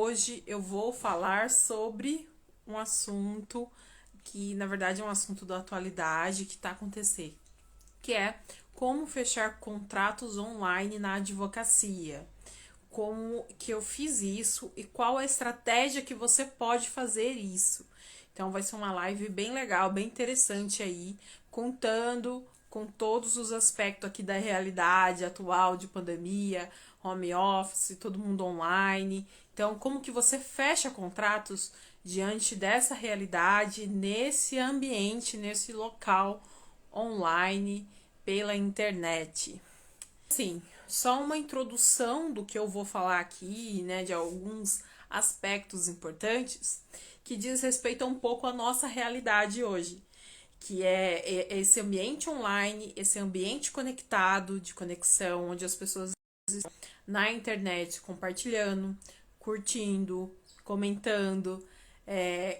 Hoje eu vou falar sobre um assunto que, na verdade, é um assunto da atualidade que está acontecendo, que é como fechar contratos online na advocacia. Como que eu fiz isso e qual a estratégia que você pode fazer isso. Então vai ser uma live bem legal, bem interessante aí, contando com todos os aspectos aqui da realidade atual de pandemia, home office, todo mundo online. Então, como que você fecha contratos diante dessa realidade, nesse ambiente, nesse local online, pela internet. Sim, só uma introdução do que eu vou falar aqui, né, de alguns aspectos importantes que diz respeito a um pouco à nossa realidade hoje, que é esse ambiente online, esse ambiente conectado, de conexão, onde as pessoas estão na internet compartilhando, curtindo, comentando.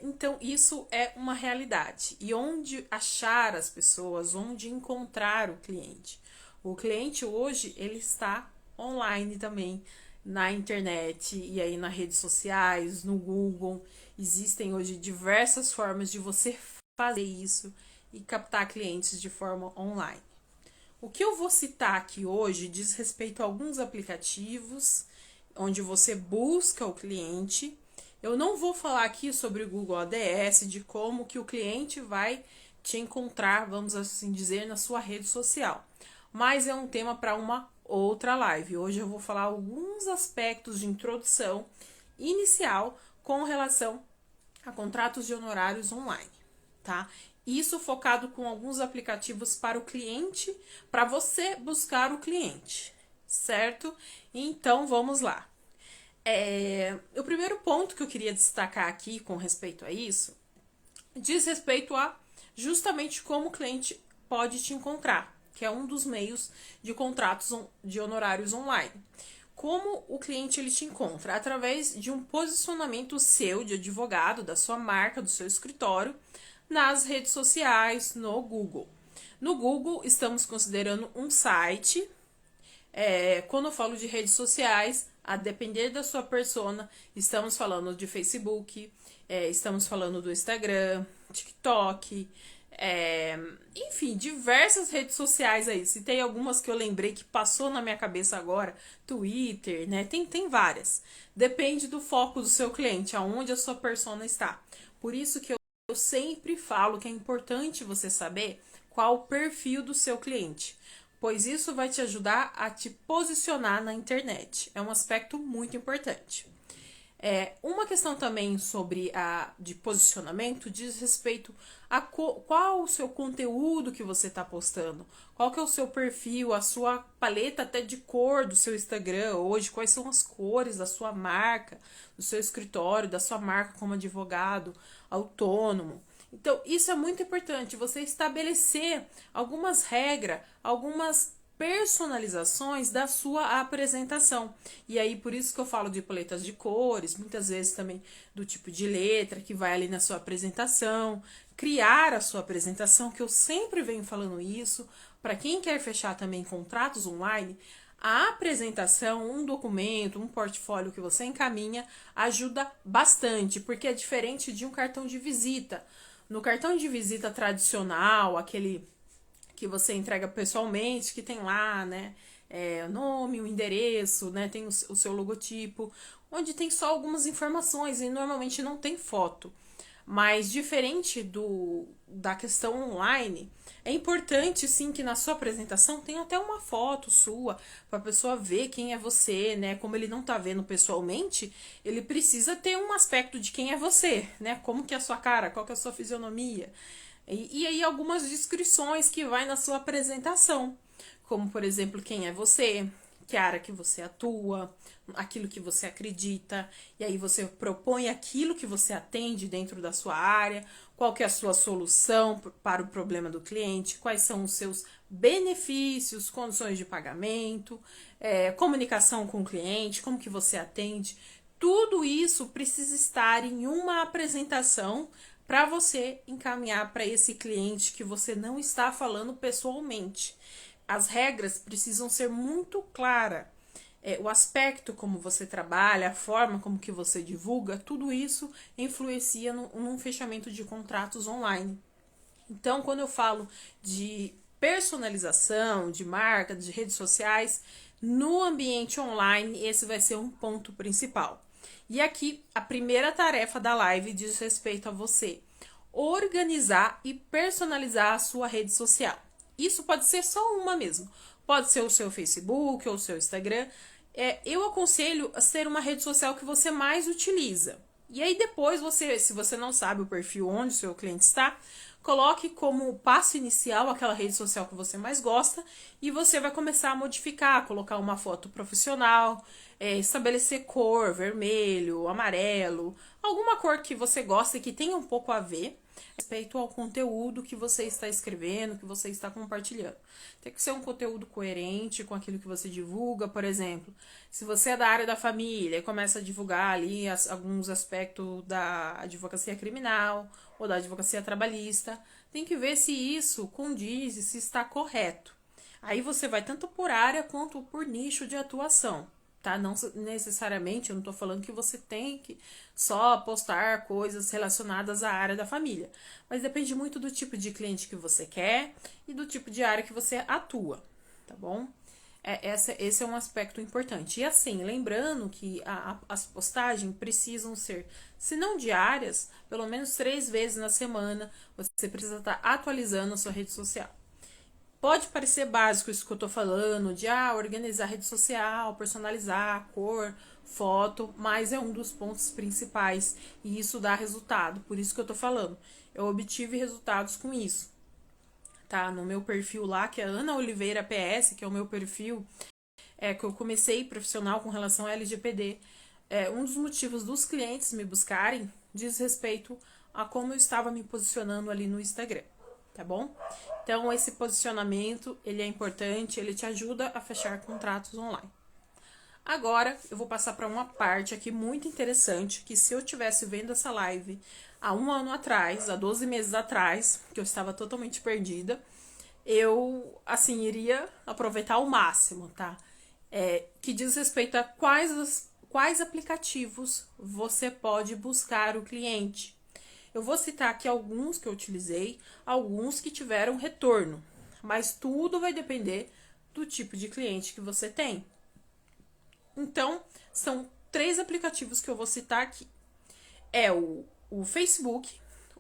Então, isso é uma realidade. E onde achar as pessoas, onde encontrar o cliente? O cliente hoje, ele está online também, na internet e aí nas redes sociais, no Google. Existem hoje diversas formas de você fazer isso e captar clientes de forma online. O que eu vou citar aqui hoje diz respeito a alguns aplicativos onde você busca o cliente. Eu não vou falar aqui sobre o Google ADS, de como que o cliente vai te encontrar, vamos assim dizer, na sua rede social. Mas é um tema para uma outra live. Hoje eu vou falar alguns aspectos de introdução inicial com relação a contratos de honorários online, tá? Isso focado com alguns aplicativos para o cliente, para você buscar o cliente, certo? Então vamos lá. O primeiro ponto que eu queria destacar aqui com respeito a isso diz respeito a justamente como o cliente pode te encontrar, que é um dos meios de contratos de honorários online. Como o cliente ele te encontra? Através de um posicionamento seu de advogado, da sua marca, do seu escritório, nas redes sociais, no Google. No Google, estamos considerando um site. Quando eu falo de redes sociais, a depender da sua persona, estamos falando de Facebook, estamos falando do Instagram, TikTok, enfim, diversas redes sociais aí. Citei algumas que eu lembrei que passou na minha cabeça agora, Twitter, né? Tem várias. Depende do foco do seu cliente, aonde a sua persona está. Por isso que eu sempre falo que é importante você saber qual o perfil do seu cliente, pois isso vai te ajudar a te posicionar na internet. É um aspecto muito importante. Uma questão também sobre de posicionamento diz respeito a qual o seu conteúdo que você está postando, qual que é o seu perfil, a sua paleta até de cor do seu Instagram hoje, quais são as cores da sua marca, do seu escritório, da sua marca como advogado, autônomo. Então, isso é muito importante, você estabelecer algumas regras, algumas personalizações da sua apresentação. E aí, por isso que eu falo de paletas de cores, muitas vezes também do tipo de letra que vai ali na sua apresentação, criar a sua apresentação, que eu sempre venho falando isso, para quem quer fechar também contratos online, a apresentação, um documento, um portfólio que você encaminha ajuda bastante, porque é diferente de um cartão de visita. No cartão de visita tradicional, aquele que você entrega pessoalmente, que tem lá, né, o nome, o endereço, né, tem o seu logotipo, onde tem só algumas informações e normalmente não tem foto. Mas diferente da questão online, é importante sim que na sua apresentação tenha até uma foto sua para a pessoa ver quem é você, né? Como ele não tá vendo pessoalmente, ele precisa ter um aspecto de quem é você, né? Como que é a sua cara, qual que é a sua fisionomia. E aí algumas descrições que vai na sua apresentação, como por exemplo, quem é você, que área que você atua, aquilo que você acredita, e aí você propõe aquilo que você atende dentro da sua área, qual que é a sua solução para o problema do cliente, quais são os seus benefícios, condições de pagamento, comunicação com o cliente, como que você atende. Tudo isso precisa estar em uma apresentação para você encaminhar para esse cliente que você não está falando pessoalmente. As regras precisam ser muito claras. o aspecto como você trabalha, a forma como que você divulga, tudo isso influencia num fechamento de contratos online. Então, quando eu falo de personalização, de marca, de redes sociais, no ambiente online, esse vai ser um ponto principal. E aqui, a primeira tarefa da live diz respeito a você organizar e personalizar a sua rede social. Isso pode ser só uma mesmo. Pode ser o seu Facebook ou o seu Instagram. Eu aconselho a ser uma rede social que você mais utiliza. E aí depois se você não sabe o perfil onde o seu cliente está, coloque como passo inicial aquela rede social que você mais gosta e você vai começar a modificar, colocar uma foto profissional, estabelecer cor, vermelho, amarelo, alguma cor que você gosta e que tenha um pouco a ver respeito ao conteúdo que você está escrevendo, que você está compartilhando. Tem que ser um conteúdo coerente com aquilo que você divulga, por exemplo. Se você é da área da família e começa a divulgar ali alguns aspectos da advocacia criminal ou da advocacia trabalhista, tem que ver se isso condiz e se está correto. Aí você vai tanto por área quanto por nicho de atuação. Tá? Não necessariamente, eu não tô falando que você tem que só postar coisas relacionadas à área da família, mas depende muito do tipo de cliente que você quer e do tipo de área que você atua, tá bom? Esse é um aspecto importante. E assim, lembrando que as postagens precisam ser, se não diárias, pelo menos 3 vezes na semana, você precisa estar atualizando a sua rede social. Pode parecer básico isso que eu tô falando, de organizar rede social, personalizar, cor, foto, mas é um dos pontos principais e isso dá resultado, por isso que eu tô falando. Eu obtive resultados com isso, tá? No meu perfil lá, que é Ana Oliveira PS, que é o meu perfil, que eu comecei profissional com relação a LGPD. Um dos motivos dos clientes me buscarem diz respeito a como eu estava me posicionando ali no Instagram, tá bom? Então, esse posicionamento, ele é importante, ele te ajuda a fechar contratos online. Agora, eu vou passar para uma parte aqui muito interessante, que se eu tivesse vendo essa live há 1 ano atrás, há 12 meses atrás, que eu estava totalmente perdida, eu, assim, iria aproveitar ao máximo, tá? Que diz respeito a quais aplicativos você pode buscar o cliente. Eu vou citar aqui alguns que eu utilizei, alguns que tiveram retorno, mas tudo vai depender do tipo de cliente que você tem. Então, são 3 aplicativos que eu vou citar aqui. É o Facebook,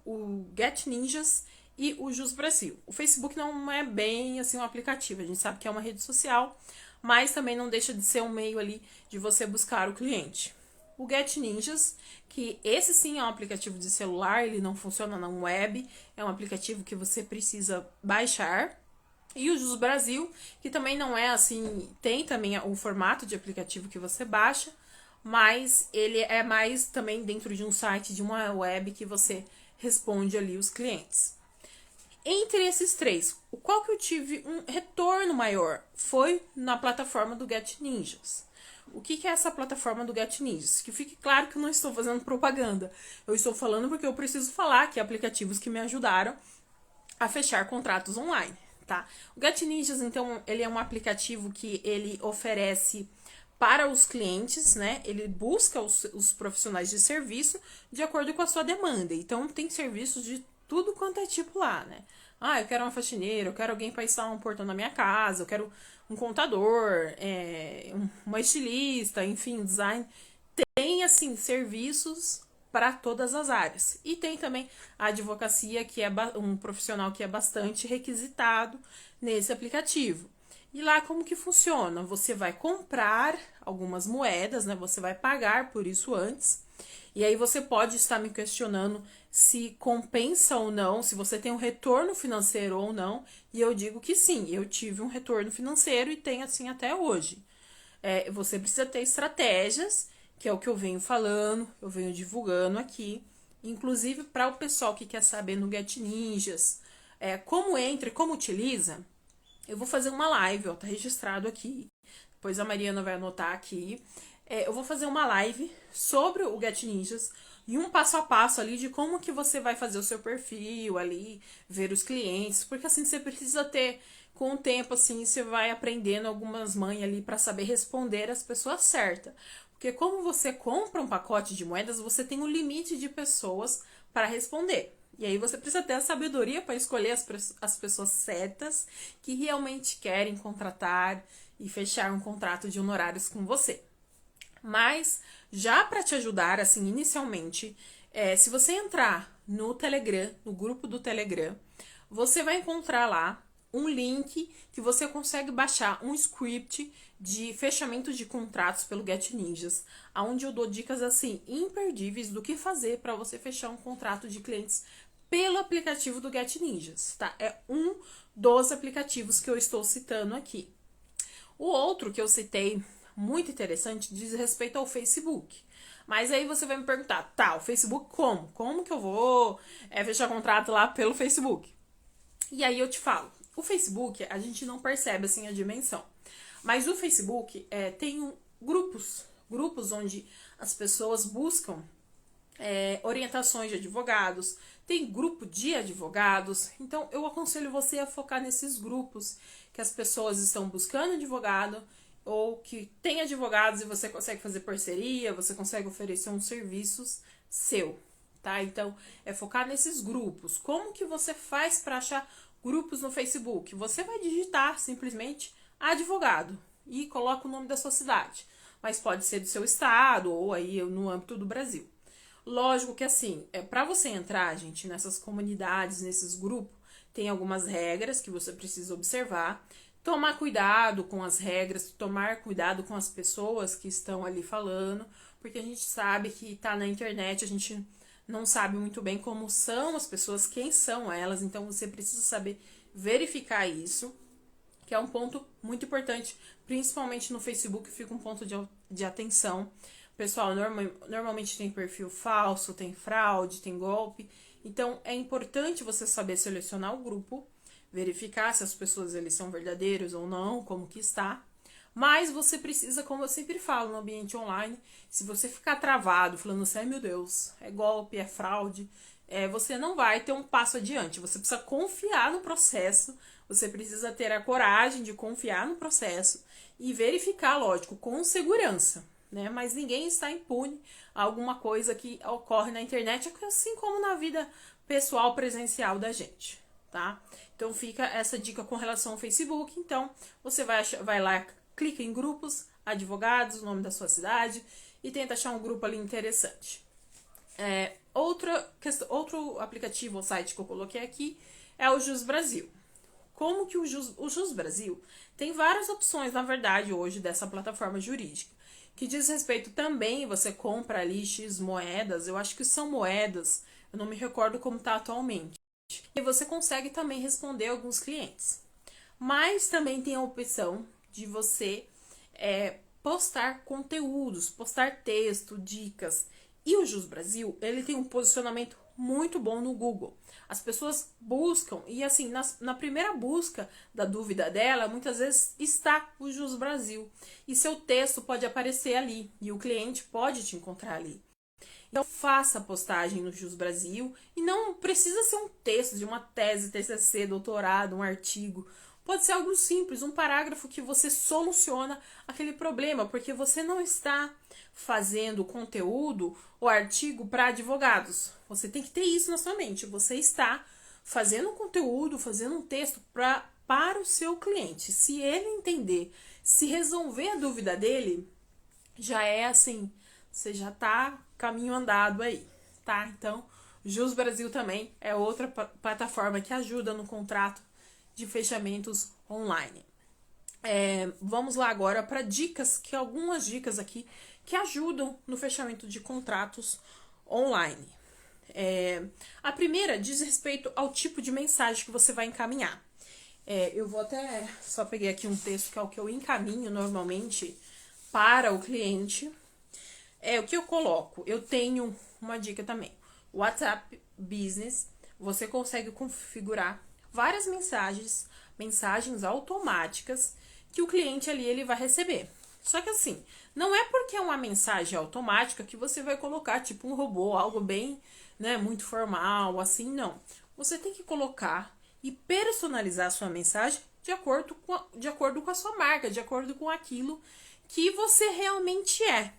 o Get Ninjas e o Jus Brasil. O Facebook não é bem assim um aplicativo, a gente sabe que é uma rede social, mas também não deixa de ser um meio ali de você buscar o cliente. O Get Ninjas, que esse sim é um aplicativo de celular, ele não funciona na web, é um aplicativo que você precisa baixar. E o Jus Brasil, que também não é assim, tem também o formato de aplicativo que você baixa, mas ele é mais também dentro de um site, de uma web que você responde ali os clientes. Entre esses 3, o qual que eu tive um retorno maior foi na plataforma do Get Ninjas. O que é essa plataforma do Get Ninjas? Que fique claro que eu não estou fazendo propaganda. Eu estou falando porque eu preciso falar que aplicativos que me ajudaram a fechar contratos online, tá? O Get Ninjas, então, ele é um aplicativo que ele oferece para os clientes, né? Ele busca os profissionais de serviço de acordo com a sua demanda. Então, tem serviços de tudo quanto é tipo lá, né? Eu quero uma faxineira, eu quero alguém para instalar um portão na minha casa, eu quero um contador, uma estilista, enfim, design. Tem, assim, serviços para todas as áreas. E tem também a advocacia, que é um profissional que é bastante requisitado nesse aplicativo. E lá como que funciona? Você vai comprar algumas moedas, né? Você vai pagar por isso antes. E aí você pode estar me questionando se compensa ou não, se você tem um retorno financeiro ou não. E eu digo que sim, eu tive um retorno financeiro e tenho assim até hoje. Você precisa ter estratégias, que é o que eu venho falando, eu venho divulgando aqui. Inclusive para o pessoal que quer saber no Get Ninjas, como entra e como utiliza, eu vou fazer uma live, ó, tá registrado aqui. Depois a Mariana vai anotar aqui. Eu vou fazer uma live sobre o Get Ninjas e um passo a passo ali de como que você vai fazer o seu perfil ali, ver os clientes, porque assim você precisa ter com o tempo, assim, você vai aprendendo algumas manhas ali para saber responder as pessoas certas. Porque como você compra um pacote de moedas, você tem um limite de pessoas para responder. E aí você precisa ter a sabedoria para escolher as pessoas certas que realmente querem contratar e fechar um contrato de honorários com você. Mas, já para te ajudar, assim, inicialmente, se você entrar no Telegram, no grupo do Telegram, você vai encontrar lá um link que você consegue baixar um script de fechamento de contratos pelo Get Ninjas, onde eu dou dicas assim imperdíveis do que fazer para você fechar um contrato de clientes pelo aplicativo do Get Ninjas, tá? É um dos aplicativos que eu estou citando aqui. O outro que eu citei, muito interessante, diz respeito ao Facebook. Mas aí você vai me perguntar, tá, o Facebook como? Como que eu vou fechar contrato lá pelo Facebook? E aí eu te falo, o Facebook, a gente não percebe assim a dimensão. Mas o Facebook tem grupos onde as pessoas buscam orientações de advogados, tem grupo de advogados. Então eu aconselho você a focar nesses grupos que as pessoas estão buscando advogado ou que tem advogados e você consegue fazer parceria, você consegue oferecer uns serviços seu, tá? Então é focar nesses grupos. Como que você faz para achar grupos no Facebook? Você vai digitar simplesmente advogado e coloca o nome da sua cidade, mas pode ser do seu estado ou aí no âmbito do Brasil. Lógico que assim, para você entrar, gente, nessas comunidades, nesses grupos, tem algumas regras que você precisa observar. Tomar cuidado com as regras, tomar cuidado com as pessoas que estão ali falando, porque a gente sabe que tá na internet, a gente não sabe muito bem como são as pessoas, quem são elas, então você precisa saber verificar isso, que é um ponto muito importante, principalmente no Facebook, fica um ponto de atenção. Pessoal, normalmente tem perfil falso, tem fraude, tem golpe. Então, é importante você saber selecionar o grupo, verificar se as pessoas eles são verdadeiros ou não, como que está. Mas você precisa, como eu sempre falo no ambiente online, se você ficar travado, falando assim, ai meu Deus, é golpe, é fraude, você não vai ter um passo adiante. Você precisa confiar no processo, você precisa ter a coragem de confiar no processo e verificar, lógico, com segurança. Né? Mas ninguém está impune a alguma coisa que ocorre na internet, assim como na vida pessoal presencial da gente, tá? Então fica essa dica com relação ao Facebook. Então você vai lá, clica em grupos, advogados, o nome da sua cidade e tenta achar um grupo ali interessante. Outro aplicativo ou site que eu coloquei aqui é o Jus Brasil. Como que o Jus Brasil tem várias opções, na verdade, hoje dessa plataforma jurídica. Que diz respeito também, você compra ali X moedas, eu acho que são moedas, eu não me recordo como está atualmente. E você consegue também responder alguns clientes. Mas também tem a opção de você postar conteúdos, postar texto, dicas. E o Jus Brasil, ele tem um posicionamento muito bom no Google. As pessoas buscam, e assim, na primeira busca da dúvida dela, muitas vezes está o Jus Brasil. E seu texto pode aparecer ali, e o cliente pode te encontrar ali. Então, faça a postagem no Jus Brasil, e não precisa ser um texto de uma tese, TCC, doutorado, um artigo. Pode ser algo simples, um parágrafo que você soluciona aquele problema, porque você não está fazendo conteúdo ou artigo para advogados. Você tem que ter isso na sua mente. Você está fazendo conteúdo, fazendo um texto para o seu cliente. Se ele entender, se resolver a dúvida dele, já é assim, você já está caminho andado aí, tá? Então, Jus Brasil também é outra plataforma que ajuda no contrato de fechamentos online. Vamos lá agora para algumas dicas aqui que ajudam no fechamento de contratos online. A primeira diz respeito ao tipo de mensagem que você vai encaminhar. Eu vou até só peguei aqui um texto que é o que eu encaminho normalmente para o cliente. O que eu coloco? Eu tenho uma dica também. WhatsApp Business, você consegue configurar várias mensagens automáticas que o cliente ali ele vai receber. Só que assim, não é porque é uma mensagem automática que você vai colocar tipo um robô, algo bem, né, muito formal, assim, não. Você tem que colocar e personalizar a sua mensagem de acordo com a sua marca, de acordo com aquilo que você realmente é.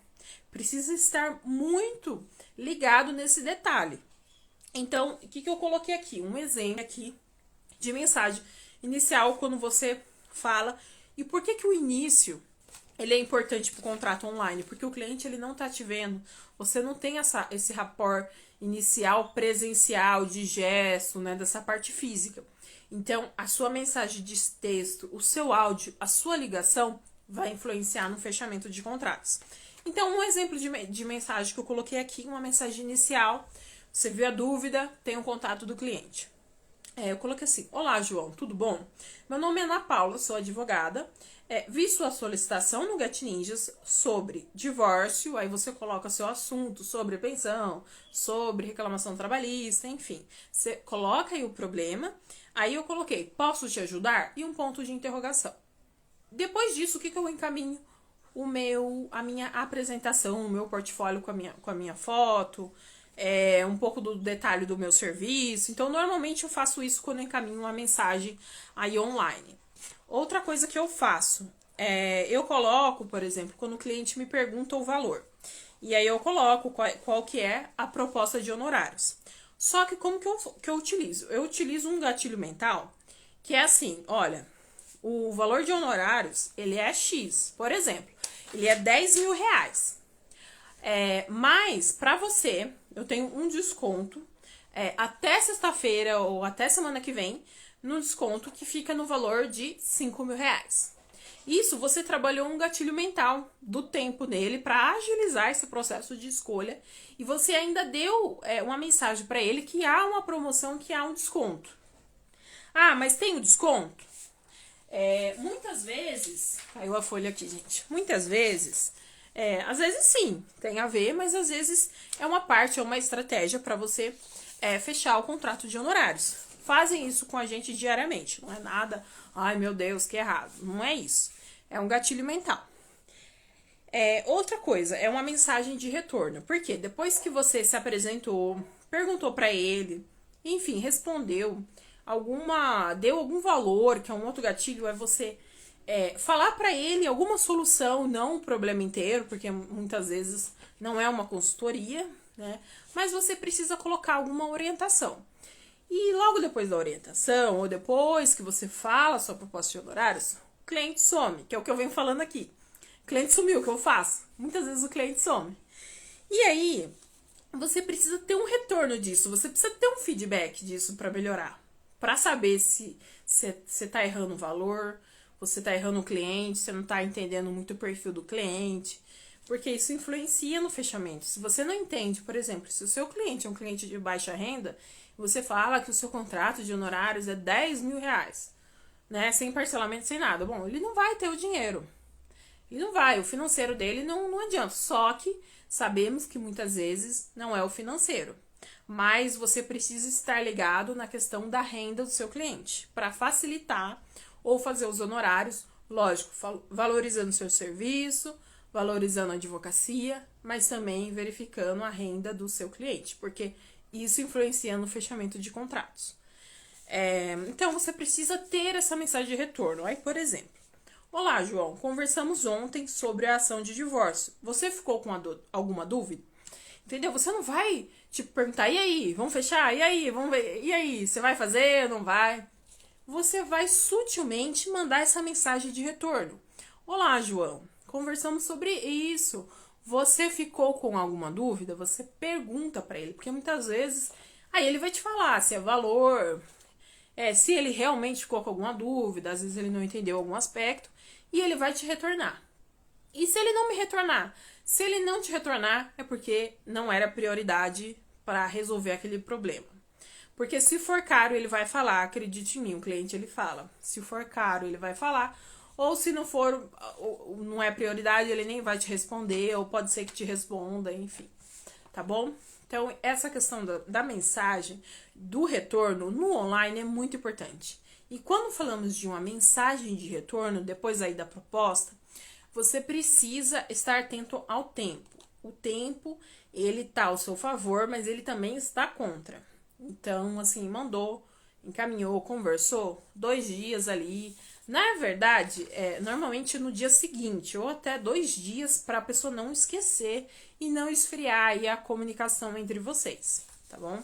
Precisa estar muito ligado nesse detalhe. Então, o que eu coloquei aqui? Um exemplo aqui de mensagem inicial quando você fala. E por que o início ele é importante para o contrato online? Porque o cliente ele não está te vendo. Você não tem esse rapport inicial presencial, de gesto, né, dessa parte física. Então, a sua mensagem de texto, o seu áudio, a sua ligação vai influenciar no fechamento de contratos. Então, um exemplo de mensagem que eu coloquei aqui, uma mensagem inicial. Você viu a dúvida, tem o contato do cliente. Eu coloquei assim: olá, João, tudo bom? Meu nome é Ana Paula, sou advogada. Vi sua solicitação no GetNinjas sobre divórcio. Aí você coloca seu assunto sobre pensão, sobre reclamação trabalhista, enfim. Você coloca aí o problema. Aí eu coloquei: posso te ajudar? E um ponto de interrogação. Depois disso, o que eu encaminho? A minha apresentação, o meu portfólio com a minha foto, um pouco do detalhe do meu serviço. Então, normalmente eu faço isso quando eu encaminho uma mensagem aí online. Outra coisa que eu faço, eu coloco, por exemplo, quando o cliente me pergunta o valor. E aí eu coloco qual que é a proposta de honorários. Só que como que eu utilizo? Eu utilizo um gatilho mental que é assim: olha, o valor de honorários, ele é X, por exemplo, ele é 10 mil reais. Mas, para você, eu tenho um desconto até sexta-feira ou até semana que vem, no desconto que fica no valor de 5 mil reais. Isso, você trabalhou um gatilho mental do tempo nele para agilizar esse processo de escolha e você ainda deu uma mensagem para ele que há uma promoção, que há um desconto. Ah, mas tem o desconto? Muitas vezes, caiu a folha aqui, gente. Muitas vezes, às vezes sim, tem a ver, mas às vezes é uma parte, é uma estratégia para você fechar o contrato de honorários. Fazem isso com a gente diariamente, não é nada, ai meu Deus, que errado. Não é isso. É um gatilho mental. Outra coisa, é uma mensagem de retorno. Porque depois que você se apresentou, perguntou para ele, enfim, respondeu, deu algum valor, que é um outro gatilho, é você falar para ele alguma solução, não o problema inteiro, porque muitas vezes não é uma consultoria, né? Mas você precisa colocar alguma orientação. E logo depois da orientação, ou depois que você fala a sua proposta de honorários, o cliente some, que é o que eu venho falando aqui. O cliente sumiu, o que eu faço? Muitas vezes o cliente some. E aí, você precisa ter um retorno disso, você precisa ter um feedback disso para melhorar. Para saber se você tá errando o valor, você tá errando o cliente, você não tá entendendo muito o perfil do cliente, porque isso influencia no fechamento. Se você não entende, por exemplo, se o seu cliente é um cliente de baixa renda, você fala que o seu contrato de honorários é 10 mil reais, né, sem parcelamento, sem nada. Bom, ele não vai ter o dinheiro. Ele não vai, o financeiro dele não adianta. Só que sabemos que muitas vezes não é o financeiro. Mas você precisa estar ligado na questão da renda do seu cliente, para facilitar ou fazer os honorários, lógico, valorizando o seu serviço, valorizando a advocacia, mas também verificando a renda do seu cliente, porque isso influencia no fechamento de contratos. Então, você precisa ter essa mensagem de retorno. Aí, por exemplo, olá, João, conversamos ontem sobre a ação de divórcio. Você ficou com alguma dúvida? Entendeu? Você não vai, perguntar, e aí, vamos fechar? E aí, vamos ver? E aí, você vai fazer ou não vai? Você vai sutilmente mandar essa mensagem de retorno. Olá, João, conversamos sobre isso. Você ficou com alguma dúvida? Você pergunta para ele, porque muitas vezes aí ele vai te falar se é valor, se ele realmente ficou com alguma dúvida, às vezes ele não entendeu algum aspecto, e ele vai te retornar. E se ele não me retornar? Se ele não te retornar, é porque não era prioridade para resolver aquele problema. Porque se for caro, ele vai falar, acredite em mim, o cliente ele fala. Se for caro, ele vai falar. Ou se não for, não é prioridade, ele nem vai te responder, ou pode ser que te responda, enfim. Tá bom? Então, essa questão da mensagem, do retorno no online é muito importante. E quando falamos de uma mensagem de retorno, depois aí da proposta, você precisa estar atento ao tempo. O tempo, ele tá ao seu favor, mas ele também está contra. Então, assim, mandou, encaminhou, conversou, 2 dias ali, Na verdade, normalmente no dia seguinte, ou até 2 dias, para a pessoa não esquecer e não esfriar aí a comunicação entre vocês, tá bom?